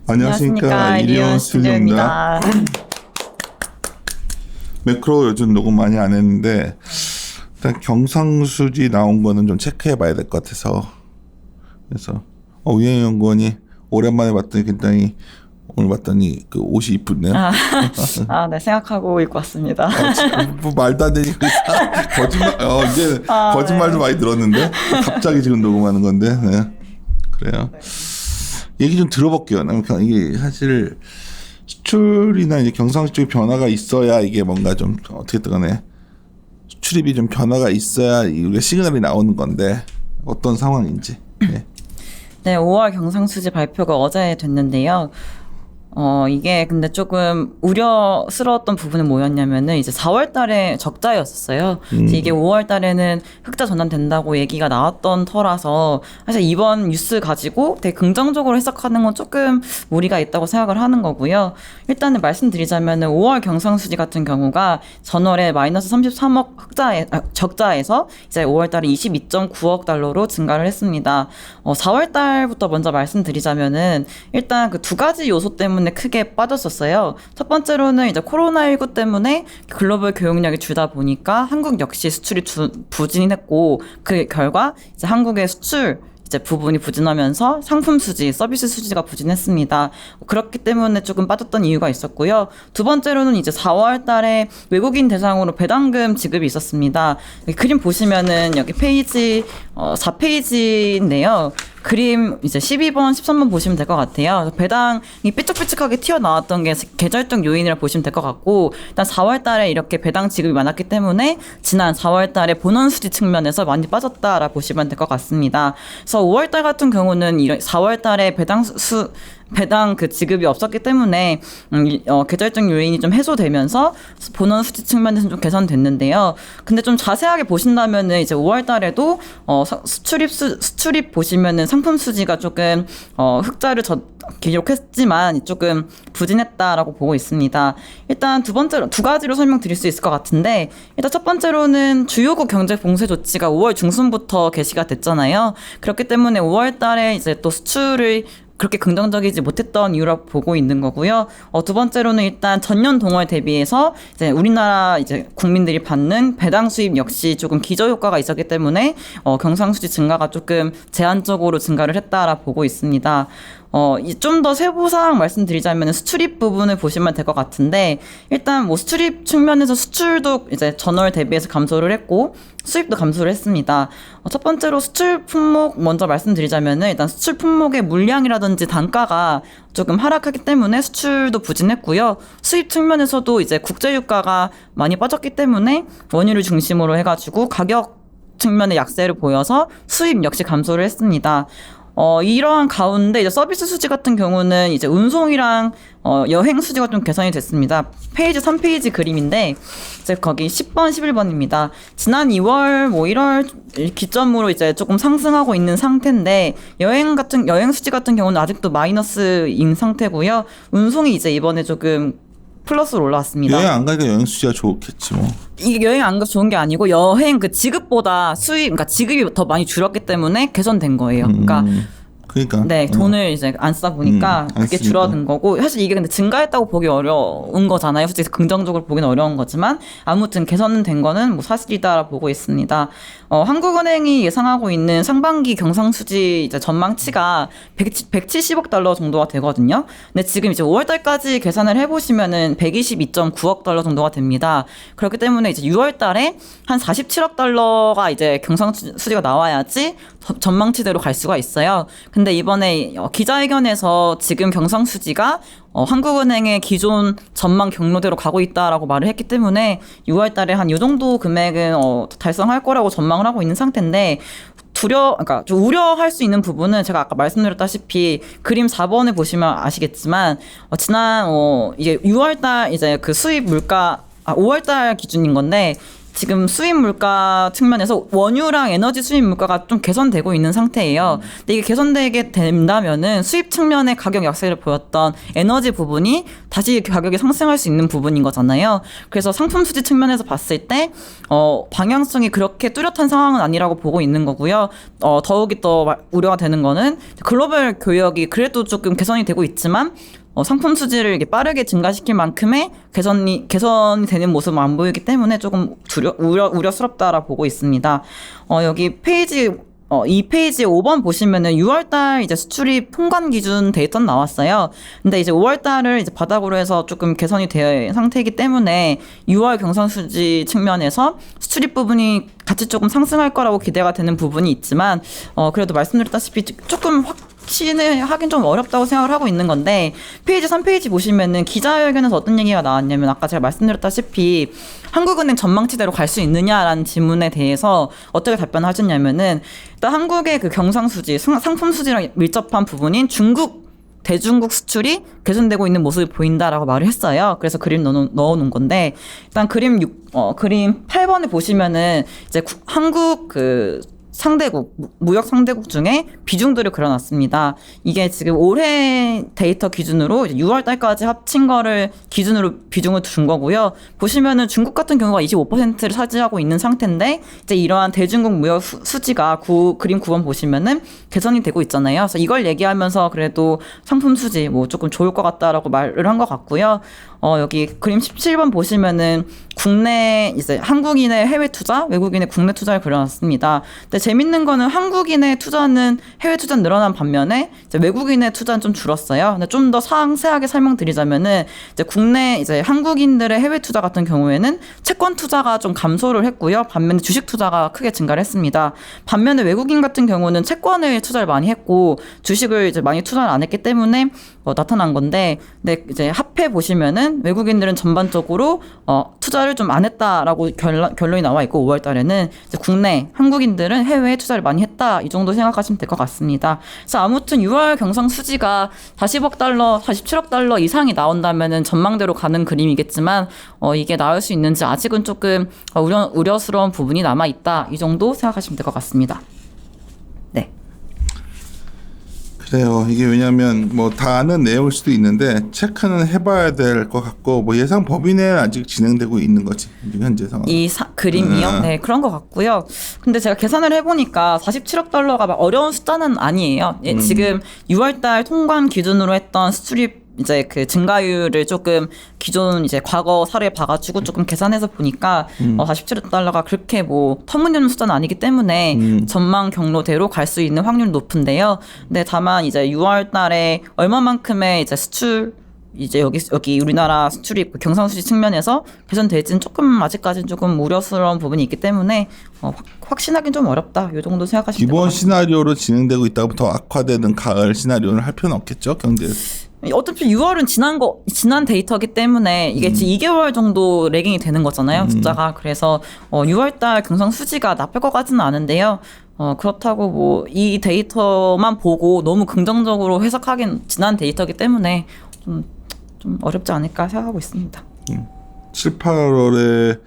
안녕하십니까, 이리온 스튜디오입니다. 매크로 요즘 녹음 많이 안 했는데 일단 경상수지 나온 거는 좀 체크해 봐야 될 것 같아서, 그래서 우영희 연구원이 오랜만에 봤더니 굉장히, 오늘 봤더니 그 옷이 이쁘네요. 네, 생각하고 입고 왔습니다. 뭐 말도 안 되니 거짓말, 이제 거짓말도 네. 많이 들었는데 갑자기 지금 녹음하는 건데, 네. 그래요. 얘기 좀 들어볼게요. 이게 사실 수출이나 이제 경상수 쪽에 변화가 있어야 이게 뭔가 좀 어떻게든 간에 수출입이 좀 변화가 있어야 이게 시그널이 나오는 건데 어떤 상황인지. 네, 5월 경상수지 발표가 어제 됐는데요. 이게 근데 조금 우려스러웠던 부분은 뭐였냐면은 이제 4월 달에 적자였었어요. 이게 5월 달에는 흑자 전환된다고 얘기가 나왔던 터라서 사실 이번 뉴스 가지고 되게 긍정적으로 해석하는 건 조금 무리가 있다고 생각을 하는 거고요. 일단은 말씀드리자면은 5월 경상수지 같은 경우가 전월에 마이너스 33억 적자에서 이제 5월 달에 22.9억 달러로 증가를 했습니다. 4월 달부터 먼저 말씀드리자면은 일단 그 두 가지 요소 때문에 크게 빠졌었어요. 첫 번째로는 이제 코로나19 때문에 글로벌 교역량이 줄다 보니까 한국 역시 수출이 부진이 했고, 그 결과 이제 한국의 수출 이제 부분이 부진하면서 상품 수지, 서비스 수지가 부진했습니다. 그렇기 때문에 조금 빠졌던 이유가 있었고요. 두 번째로는 이제 4월 달에 외국인 대상으로 배당금 지급이 있었습니다. 그림 보시면은 여기 페이지 4페이지인데요. 그림 이제 12번, 13번 보시면 될 것 같아요. 배당이 삐쭉삐쭉하게 튀어나왔던 게 계절적 요인이라 보시면 될 것 같고, 일단 4월 달에 이렇게 배당 지급이 많았기 때문에 지난 4월 달에 본원 수지 측면에서 많이 빠졌다라 보시면 될 것 같습니다. 그래서 5월 달 같은 경우는 4월 달에 배당 그 지급이 없었기 때문에 계절적 요인이 좀 해소되면서 본원 수지 측면에서 좀 개선됐는데요. 근데 좀 자세하게 보신다면은 이제 5월 달에도 수출입 보시면은 상품 수지가 조금 흑자를 기록했지만 조금 부진했다라고 보고 있습니다. 일단 두 가지로 설명드릴 수 있을 것 같은데, 일단 첫 번째로는 주요국 경제 봉쇄 조치가 5월 중순부터 개시가 됐잖아요. 그렇기 때문에 5월 달에 이제 또 수출을 그렇게 긍정적이지 못했던 이유라고 보고 있는 거고요. 두 번째로는 일단 전년 동월 대비해서 이제 우리나라 이제 국민들이 받는 배당 수입 역시 조금 기저 효과가 있었기 때문에 경상수지 증가가 조금 제한적으로 증가를 했다라 보고 있습니다. 좀 더 세부사항 말씀드리자면 수출입 부분을 보시면 될 것 같은데, 일단 뭐 수출입 측면에서 수출도 이제 전월 대비해서 감소를 했고 수입도 감소를 했습니다. 첫 번째로 수출 품목 먼저 말씀드리자면은 일단 수출 품목의 물량이라든지 단가가 조금 하락하기 때문에 수출도 부진했고요. 수입 측면에서도 이제 국제유가가 많이 빠졌기 때문에 원유를 중심으로 해가지고 가격 측면의 약세를 보여서 수입 역시 감소를 했습니다. 이러한 가운데 이제 서비스 수지 같은 경우는 이제 운송이랑 여행 수지가 좀 개선이 됐습니다. 페이지 3페이지 그림인데 이제 거기 10번, 11번입니다. 지난 2월, 1월 기점으로 이제 조금 상승하고 있는 상태인데 여행 수지 같은 경우는 아직도 마이너스인 상태고요. 운송이 이제 이번에 조금 플러스로 올라왔습니다. 여행 안 가니까 여행 수지가 좋겠지 뭐. 이게 여행 안 가서 좋은 게 아니고 여행 그 지급보다 그러니까 지급이 더 많이 줄었기 때문에 개선된 거예요. 그러니까 네, 돈을 이제 안 쓰다 보니까 그게 줄어든 거고, 사실 이게 근데 증가했다고 보기 어려운 거잖아요. 솔직히 긍정적으로 보기는 어려운 거지만 아무튼 개선된 거는 뭐 사실이다 보고 있습니다. 한국은행이 예상하고 있는 상반기 경상수지 이제 전망치가 170억 달러 정도가 되거든요. 근데 지금 이제 5월 달까지 계산을 해보시면은 122.9억 달러 정도가 됩니다. 그렇기 때문에 이제 6월 달에 한 47억 달러가 이제 경상수지가 나와야지 전망치대로 갈 수가 있어요. 근데 이번에 기자회견에서 지금 경상수지가 한국은행의 기존 전망 경로대로 가고 있다라고 말을 했기 때문에 6월 달에 한 이 정도 금액은 달성할 거라고 전망을 하고 있는 상태인데, 그러니까 좀 우려할 수 있는 부분은 제가 아까 말씀드렸다시피 그림 4번을 보시면 아시겠지만 지난 이게 6월 달 이제 그 수입 물가 5월 달 기준인 건데 지금 수입 물가 측면에서 원유랑 에너지 수입 물가가 좀 개선되고 있는 상태예요. 근데 이게 개선되게 된다면은 수입 측면의 가격 약세를 보였던 에너지 부분이 다시 가격이 상승할 수 있는 부분인 거잖아요. 그래서 상품 수지 측면에서 봤을 때 방향성이 그렇게 뚜렷한 상황은 아니라고 보고 있는 거고요. 더욱이 더 우려가 되는 거는 글로벌 교역이 그래도 조금 개선이 되고 있지만 상품 수지를 이렇게 빠르게 증가시킬 만큼의 개선이 되는 모습은 안 보이기 때문에 조금 우려스럽다라 보고 있습니다. 여기 페이지 2페이지 5번 보시면은 6월달 이제 수출입 통관 기준 데이터 나왔어요. 근데 이제 5월달을 이제 바닥으로 해서 조금 개선이 된 상태이기 때문에 6월 경상수지 측면에서 수출입 부분이 같이 조금 상승할 거라고 기대가 되는 부분이 있지만 그래도 말씀드렸다시피 조금 확신을 하긴 좀 어렵다고 생각을 하고 있는 건데 페이지 3페이지 보시면은 기자회견에서 어떤 얘기가 나왔냐면 아까 제가 말씀드렸다시피 한국은행 전망치대로 갈 수 있느냐라는 질문에 대해서 어떻게 답변을 하셨냐면은 일단 한국의 그 경상수지 상품 수지랑 밀접한 부분인 대중국 수출이 개선되고 있는 모습이 보인다라고 말을 했어요. 그래서 그림 넣어놓은 건데 일단 그림 8번에 보시면은 이제 한국 그 상대국, 무역 상대국 중에 비중들을 그려놨습니다. 이게 지금 올해 데이터 기준으로 6월 달까지 합친 거를 기준으로 비중을 준 거고요. 보시면은 중국 같은 경우가 25%를 차지하고 있는 상태인데 이제 이러한 대중국 무역 수지가 그림 9번 보시면은 개선이 되고 있잖아요. 그래서 이걸 얘기하면서 그래도 상품 수지 뭐 조금 좋을 것 같다라고 말을 한 것 같고요. 여기 그림 17번 보시면은 국내 이제 한국인의 해외 투자, 외국인의 국내 투자를 그려놨습니다. 근데 재밌는 거는 한국인의 투자는 해외 투자는 늘어난 반면에 이제 외국인의 투자는 좀 줄었어요. 근데 좀 더 상세하게 설명드리자면은 이제 국내 이제 한국인들의 해외 투자 같은 경우에는 채권 투자가 좀 감소를 했고요. 반면에 주식 투자가 크게 증가를 했습니다. 반면에 외국인 같은 경우는 채권을 투자를 많이 했고 주식을 이제 많이 투자를 안 했기 때문에 나타난 건데, 근데 이제 합해 보시면은 외국인들은 전반적으로 투자를 좀 안 했다라고 결론이 나와 있고 5월 달에는 이제 국내 한국인들은 해외에 투자를 많이 했다 이 정도 생각하시면 될 것 같습니다. 그래서 아무튼 6월 경상 수지가 40억 달러, 47억 달러 이상이 나온다면은 전망대로 가는 그림이겠지만 이게 나올 수 있는지 아직은 조금 우려스러운 부분이 남아 있다 이 정도 생각하시면 될 것 같습니다. 네. 그래요. 이게 왜냐하면 뭐 다 아는 내용일 수도 있는데 체크는 해봐야 될 것 같고 뭐 예상 범위 내에 아직 진행되고 있는 거지 현재 상황. 그림이요? 네, 그런 것 같고요. 근데 제가 계산을 해보니까 47억 달러가 막 어려운 숫자는 아니에요. 지금 6월달 통관 기준으로 했던 수출입 이제 그 증가율을 조금 기존 이제 과거 사례 봐가지고 조금 계산해서 보니까 47억 달러가 그렇게 뭐 터무니없는 숫자는 아니기 때문에 전망 경로대로 갈 수 있는 확률이 높은데요. 근데 다만 이제 6월 달에 얼마만큼의 이제 수출 이제 여기 우리나라 수출입 경상수지 측면에서 개선될지는 조금 아직까지는 조금 우려스러운 부분이 있기 때문에 확신하기는 좀 어렵다. 이 정도 생각하시면 될 것 기본 같습니다. 시나리오로 진행되고 있다고 더 악화되는 가을 시나리오는 할 필요는 없겠죠 경제. 어차피 6월은 지난 데이터기 때문에 이게 2개월 정도 레깅이 되는 거잖아요, 숫자가. 그래서 6월달 경상 수지가 나쁠 것 같지는 않은데요. 그렇다고 뭐 이 데이터만 보고 너무 긍정적으로 해석하긴 지난 데이터기 때문에 좀 어렵지 않을까 생각하고 있습니다. 7, 8월에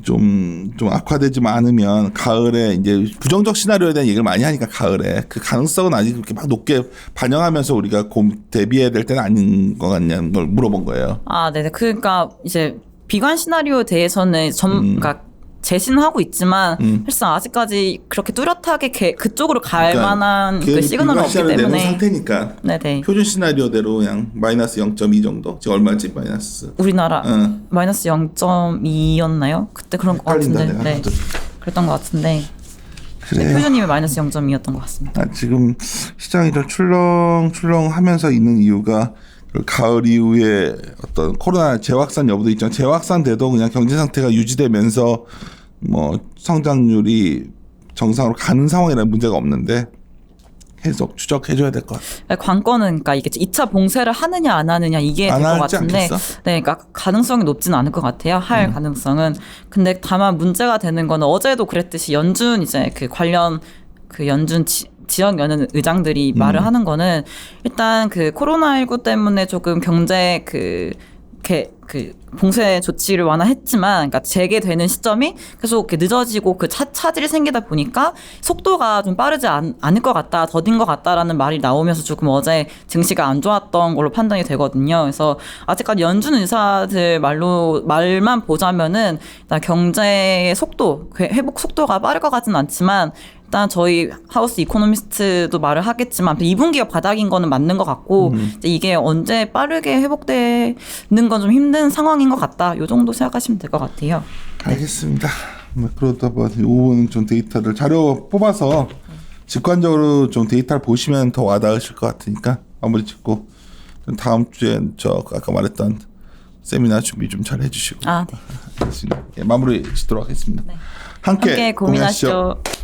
좀 악화되지만 않으면 가을에 이제 부정적 시나리오에 대한 얘기를 많이 하니까 가을에 그 가능성은 아직 그렇게 막 높게 반영하면서 우리가 대비해야 될 때는 아닌 것 같냐는 걸 물어본 거예요. 아, 네네. 그러니까 이제 비관 시나리오에 대해서는 그러니까 제시는 하고 있지만 사실상 아직까지 그렇게 뚜렷하게 그쪽으로 갈 만한 그 시그널은 없기 때문에 상태니까 네네. 표준 시나리오대로 그냥 마이너스 0.2 정도. 지금 얼마지 마이너스? 우리나라 마이너스 0.2였나요? 그때 그런 것 같은데. 내가. 네. 그랬던 것 같은데. 그래. 네, 표준님이 마이너스 0.2였던 것 같습니다. 지금 시장이 좀 출렁출렁하면서 있는 이유가 가을 이후에 어떤 코로나 재확산 여부도 있지만 재확산돼도 그냥 경제 상태가 유지되면서 뭐 성장률이 정상으로 가는 상황이라는 문제가 없는데 계속 추적해줘야 될 것 같아요. 관건은 그러니까 이게 2차 봉쇄를 하느냐 안 하느냐 이게 될 것 같은데, 네, 그러니까 가능성이 높지는 않을 것 같아요. 할 가능성은. 근데 다만 문제가 되는 거는 어제도 그랬듯이 연준 이제 그 관련 그 연준 지역 연은 의장들이 말을 하는 거는 일단 그 코로나19 때문에 조금 경제 그 봉쇄 조치를 완화했지만, 그러니까 재개되는 시점이 계속 이렇게 늦어지고 그 차질이 생기다 보니까 속도가 좀 빠르지 않을 것 같다, 더딘 것 같다라는 말이 나오면서 조금 어제 증시가 안 좋았던 걸로 판단이 되거든요. 그래서 아직까지 연준 의사들 말만 보자면은 일단 경제의 속도, 회복 속도가 빠를 것 같지는 않지만 일단 저희 하우스 이코노미스트도 말을 하겠지만 2분기가 바닥인 거는 맞는 것 같고 이제 이게 언제 빠르게 회복되는 건 좀 힘든 상황인 것 같다. 이 정도 생각하시면 될 것 같아요. 알겠습니다. 그러다 보니 5분 좀 데이터를 자료 뽑아서 직관적으로 좀 데이터를 보시면 더 와닿으실 것 같으니까 마무리 짓고 다음 주에 저 아까 말했던 세미나 준비 좀 잘 해주시고 네. 알겠습니다. 예, 마무리 짓도록 하겠습니다. 네. 함께 고민하시죠. 고민하시죠.